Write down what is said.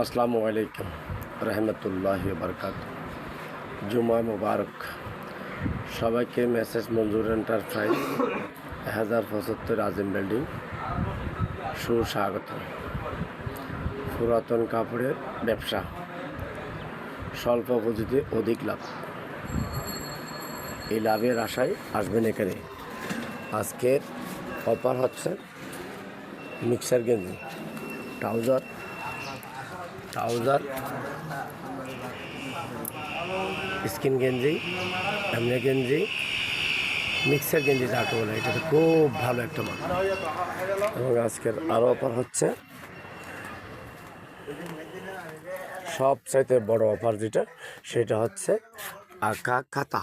আসসালামু আলাইকুম রহমতুল্লাহি বারকাত। জুমা মুবারক সবাইকে। মেসেজ মঞ্জুর এন্টারপ্রাইজ 1075 আজিম বিল্ডিং সুস্বাগত। পুরাতন কাপড়ের ব্যবসা, স্বল্প পুঁজিতে অধিক লাভ। এই লাভের আশায় আসবেন এখানে। আজকের অফার হচ্ছে মিক্সার গেঞ্জি, ট্রাউজার, স্কিন গেঞ্জি, এমনি গেঞ্জি, মিক্সার গেঞ্জি যাকে বলে, এটা তো খুব ভালো একটা মাল। এবং আজকের আরও অফার হচ্ছে, সবচাইতে বড় অফার যেটা, সেটা হচ্ছে আঁকা খাতা।